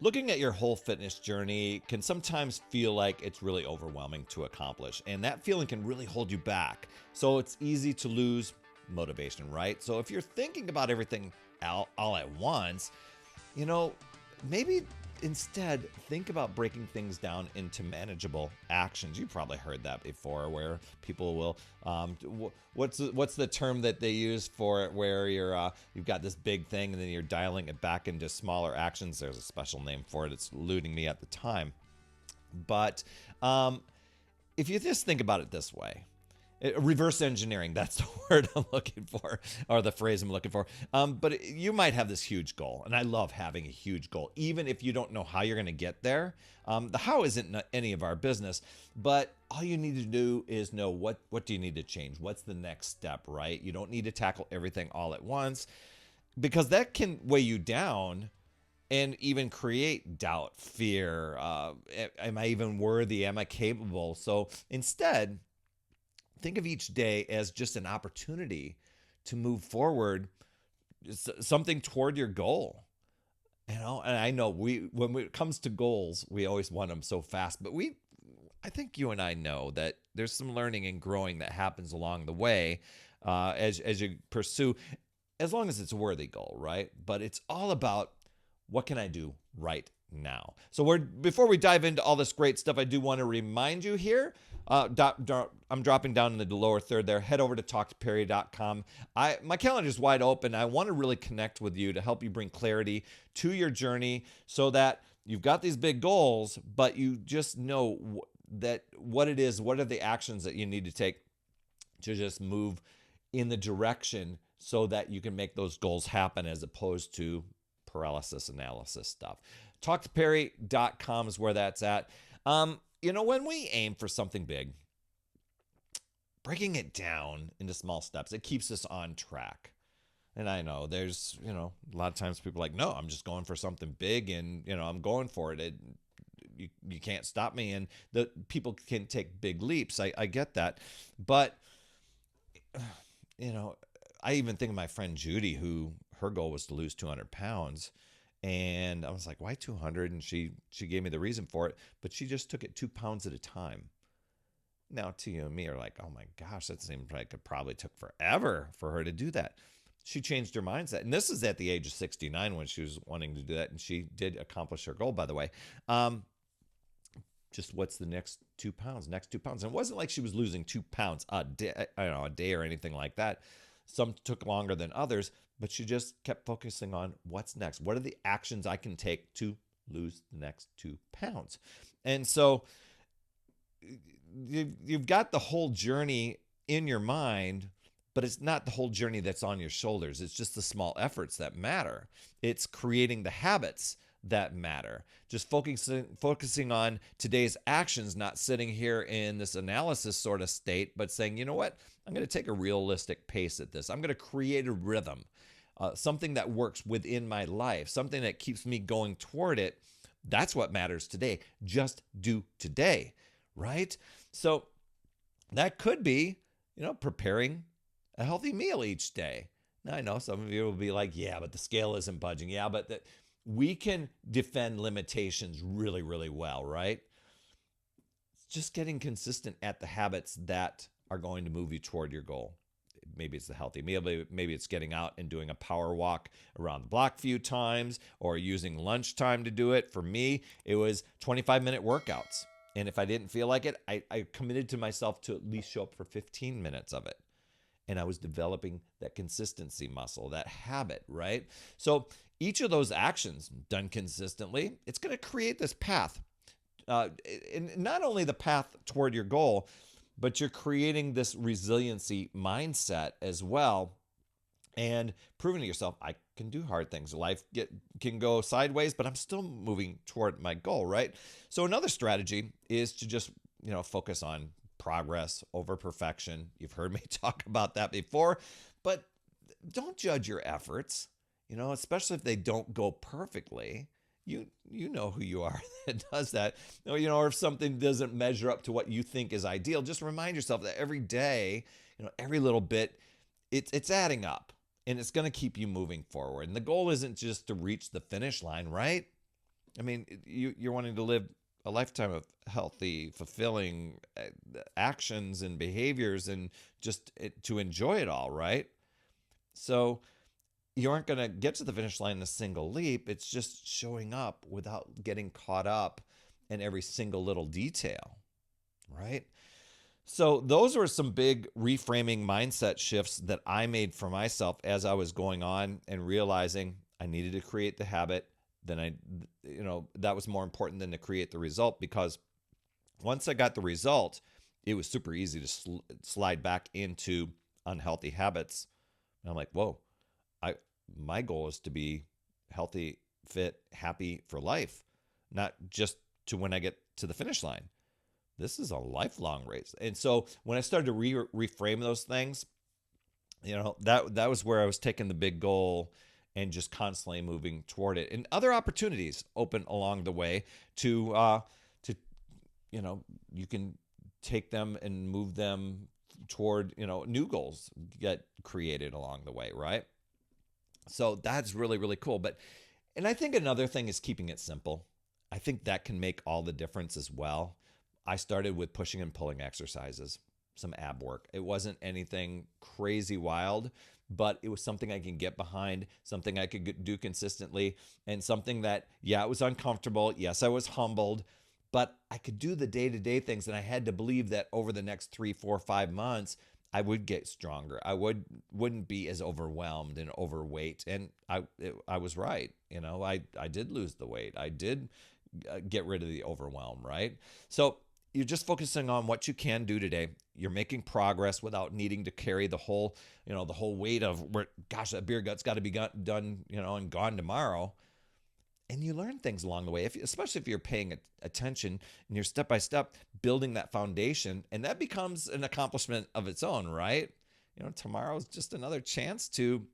Looking at your whole fitness journey can sometimes feel like it's really overwhelming to accomplish, and that feeling can really hold you back. So it's easy to lose motivation, right? So if you're thinking about everything all at once, you know, maybe instead think about breaking things down into manageable actions. You've probably heard that before, where people will what's the term that they use for it, where you've got this big thing and then you're dialing it back into smaller actions. There's a special name for it. It's eluding me at the time. But if you just think about it this way, reverse engineering, that's the word I'm looking for, or the phrase I'm looking for. But you might have this huge goal, and I love having a huge goal, even if you don't know how you're going to get there. The how isn't any of our business, but all you need to do is know what do you need to change? What's the next step, right? You don't need to tackle everything all at once, because that can weigh you down and even create doubt, fear. Am I even worthy? Am I capable? So instead, think of each day as just an opportunity to move forward, something toward your goal. And I know when it comes to goals, we always want them so fast, but I think you and I know that there's some learning and growing that happens along the way, as you pursue, as long as it's a worthy goal, right? But it's all about, what can I do right now? So before we dive into all this great stuff, I do want to remind you here, I'm dropping down in the lower third there. Head over to talktoperry.com. My calendar is wide open. I want to really connect with you to help you bring clarity to your journey, so that you've got these big goals, but you just know that what it is, what are the actions that you need to take to just move in the direction so that you can make those goals happen, as opposed to paralysis analysis stuff. Talktoperry.com is where that's at. When we aim for something big, breaking it down into small steps, it keeps us on track. And I know there's, a lot of times people are like, no, I'm just going for something big, and, I'm going for it. You can't stop me. And the people can take big leaps. I get that. But, I even think of my friend Judy, who her goal was to lose 200 pounds. And I was like, why 200? And she gave me the reason for it, but she just took it 2 pounds at a time. Now, to you and me are like, oh my gosh, that seems like it probably took forever for her to do that. She changed her mindset. And this is at the age of 69 when she was wanting to do that. And she did accomplish her goal, by the way. Just what's the next 2 pounds? Next 2 pounds. And it wasn't like she was losing 2 pounds a day or anything like that. Some took longer than others, but she just kept focusing on what's next. What are the actions I can take to lose the next 2 pounds? And so you've got the whole journey in your mind, but it's not the whole journey that's on your shoulders. It's just the small efforts that matter. It's creating the habits that matter. Just focusing on today's actions, not sitting here in this analysis sort of state, but saying, you know what? I'm going to take a realistic pace at this. I'm going to create a rhythm, something that works within my life, something that keeps me going toward it. That's what matters today. Just do today, right? So that could be, preparing a healthy meal each day. Now, I know some of you will be like, yeah, but the scale isn't budging. Yeah, but we can defend limitations really, really well, right? Just getting consistent at the habits that are going to move you toward your goal. Maybe it's the healthy meal, maybe it's getting out and doing a power walk around the block a few times, or using lunchtime to do it. For me, it was 25-minute workouts. And if I didn't feel like it, I committed to myself to at least show up for 15 minutes of it. And I was developing that consistency muscle, that habit, right? So each of those actions done consistently, it's going to create this path. And not only the path toward your goal, but you're creating this resiliency mindset as well, and proving to yourself, I can do hard things. Life can go sideways, but I'm still moving toward my goal, right? So another strategy is to just, focus on progress over perfection. You've heard me talk about that before, but don't judge your efforts, especially if they don't go perfectly. You know who you are that does that. Or if something doesn't measure up to what you think is ideal, just remind yourself that every day, every little bit, it's adding up, and it's going to keep you moving forward. And the goal isn't just to reach the finish line, right? I mean, you're wanting to live a lifetime of healthy, fulfilling actions and behaviors and just to enjoy it all, right? So you aren't going to get to the finish line in a single leap. It's just showing up without getting caught up in every single little detail, right? So those were some big reframing mindset shifts that I made for myself as I was going on and realizing I needed to create the habit. Then that was more important than to create the result, because once I got the result, it was super easy to slide back into unhealthy habits. And I'm like, whoa, my goal is to be healthy, fit, happy for life, not just to when I get to the finish line. This is a lifelong race. And so when I started to reframe those things, that was where I was taking the big goal and just constantly moving toward it. And other opportunities open along the way to you can take them and move them toward, new goals get created along the way, right? So that's really, really cool. And I think another thing is keeping it simple. I think that can make all the difference as well. I started with pushing and pulling exercises, some ab work. It wasn't anything crazy wild, but it was something I can get behind, something I could do consistently, and something that, it was uncomfortable. Yes, I was humbled, but I could do the day-to-day things, and I had to believe that over the next 3, 4, 5 months, I would get stronger. I wouldn't be as overwhelmed and overweight, and I was right. I did lose the weight. I did get rid of the overwhelm, right? So you're just focusing on what you can do today. You're making progress without needing to carry the whole weight of that beer gut's got to be done, and gone tomorrow. And you learn things along the way, especially if you're paying attention and you're step by step building that foundation, and that becomes an accomplishment of its own, right? Tomorrow's just another chance to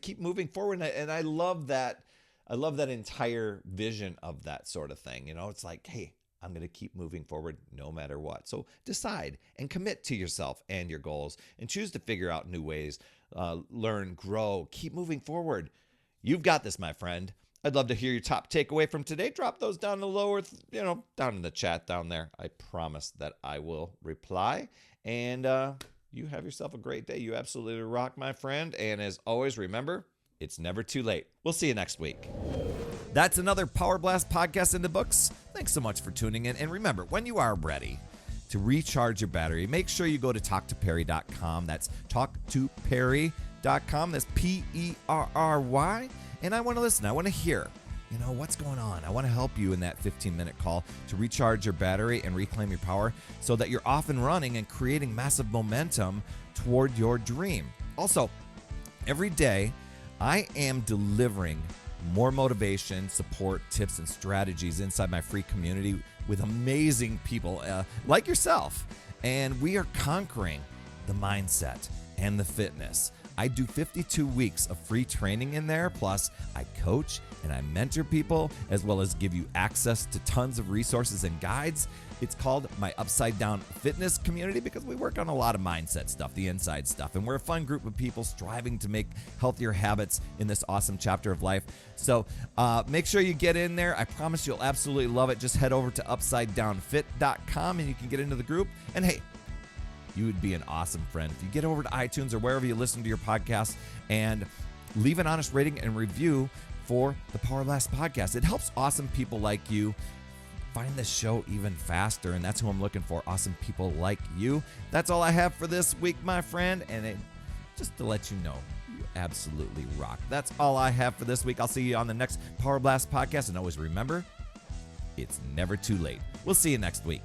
keep moving forward. And I love that. I love that entire vision of that sort of thing. It's like, hey, I'm going to keep moving forward no matter what. So decide and commit to yourself and your goals, and choose to figure out new ways, learn, grow, keep moving forward. You've got this, my friend. I'd love to hear your top takeaway from today. Drop those down down in the chat down there. I promise that I will reply. And you have yourself a great day. You absolutely rock, my friend. And as always, remember, it's never too late. We'll see you next week. That's another Power Blast podcast in the books. Thanks so much for tuning in. And remember, when you are ready to recharge your battery, make sure you go to talktoperry.com. That's talktoperry.com. That's Perry. And I want to listen. I want to hear, what's going on. I want to help you in that 15-minute call to recharge your battery and reclaim your power so that you're off and running and creating massive momentum toward your dream. Also, every day, I am delivering more motivation, support, tips, and strategies inside my free community with amazing people like yourself. And we are conquering the mindset and the fitness. I do 52 weeks of free training in there. Plus, I coach and I mentor people, as well as give you access to tons of resources and guides. It's called my Upside Down Fitness Community because we work on a lot of mindset stuff, the inside stuff. And we're a fun group of people striving to make healthier habits in this awesome chapter of life. So make sure you get in there. I promise you'll absolutely love it. Just head over to UpsideDownFit.com and you can get into the group. And hey, you would be an awesome friend if you get over to iTunes or wherever you listen to your podcast and leave an honest rating and review for the Power Blast podcast. It helps awesome people like you find the show even faster, and that's who I'm looking for, awesome people like you. That's all I have for this week, my friend, and just to let you know, you absolutely rock. That's all I have for this week. I'll see you on the next Power Blast podcast, and always remember, it's never too late. We'll see you next week.